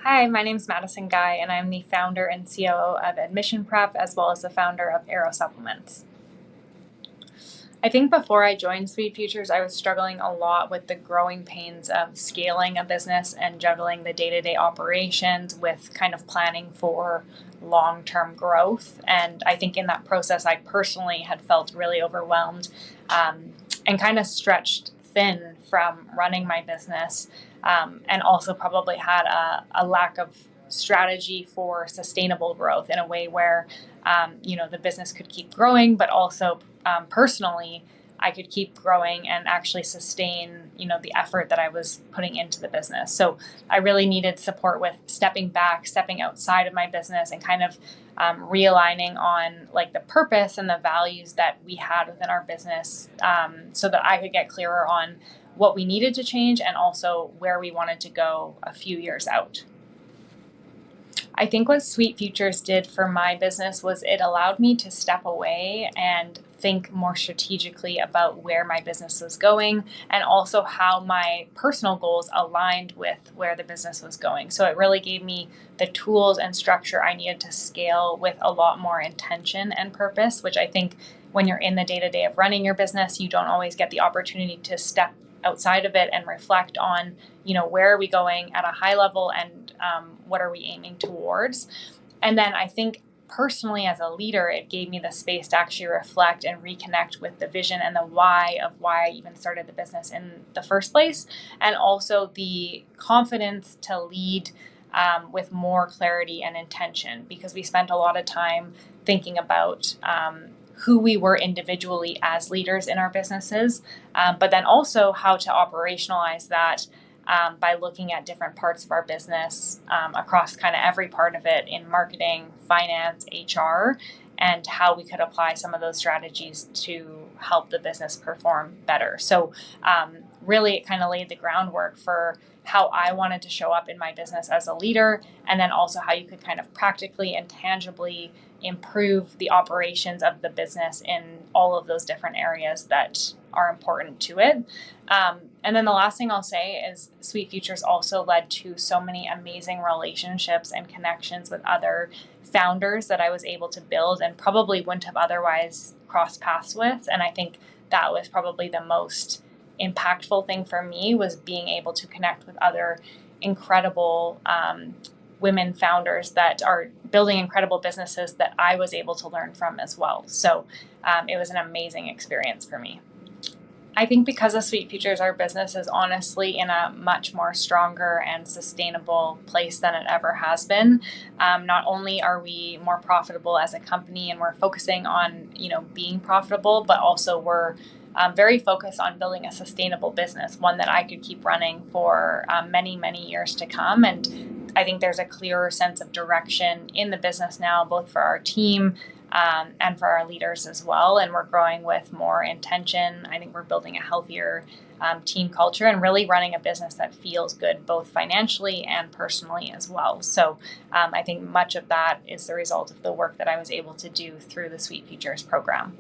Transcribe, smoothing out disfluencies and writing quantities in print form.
Hi, my name's Madison Guy, and I'm the founder and COO of Admission Prep, as well as the founder of Aero Supplements. I think before I joined Sweet Futures, I was struggling a lot with the growing pains of scaling a business and juggling the day to day operations with kind of planning for long term growth. And I think in that process, I personally had felt really overwhelmed and kind of stretched thin from running my business, and also probably had a lack of strategy for sustainable growth in a way where the business could keep growing, but also personally, I could keep growing and actually sustain, the effort that I was putting into the business. So I really needed support with stepping back, stepping outside of my business, and kind of realigning on like the purpose and the values that we had within our business, so that I could get clearer on what we needed to change and also where we wanted to go a few years out. I think what Sweet Futures did for my business was it allowed me to step away and think more strategically about where my business was going and also how my personal goals aligned with where the business was going. So it really gave me the tools and structure I needed to scale with a lot more intention and purpose, which I think when you're in the day-to-day of running your business, you don't always get the opportunity to step outside of it and reflect on, where are we going at a high level and what are we aiming towards. And then I think personally as a leader, it gave me the space to actually reflect and reconnect with the vision and the why of why I even started the business in the first place. And also the confidence to lead with more clarity and intention, because we spent a lot of time thinking about who we were individually as leaders in our businesses, but then also how to operationalize that by looking at different parts of our business across kind of every part of it in marketing, finance, HR, and how we could apply some of those strategies to help the business perform better. So really it kind of laid the groundwork for how I wanted to show up in my business as a leader, and then also how you could kind of practically and tangibly improve the operations of the business in all of those different areas that are important to it. And then the last thing I'll say is Sweet Futures also led to so many amazing relationships and connections with other founders that I was able to build and probably wouldn't have otherwise crossed paths with. And I think that was probably the most impactful thing for me, was being able to connect with other incredible women founders that are building incredible businesses that I was able to learn from as well. So it was an amazing experience for me. I think because of Sweet Futures, our business is honestly in a much more stronger and sustainable place than it ever has been. Not only are we more profitable as a company and we're focusing on, being profitable, but also we're very focused on building a sustainable business, one that I could keep running for many, many years to come. And I think there's a clearer sense of direction in the business now, both for our team and for our leaders as well. And we're growing with more intention. I think we're building a healthier team culture and really running a business that feels good, both financially and personally as well. So I think much of that is the result of the work that I was able to do through the Sweet Futures program.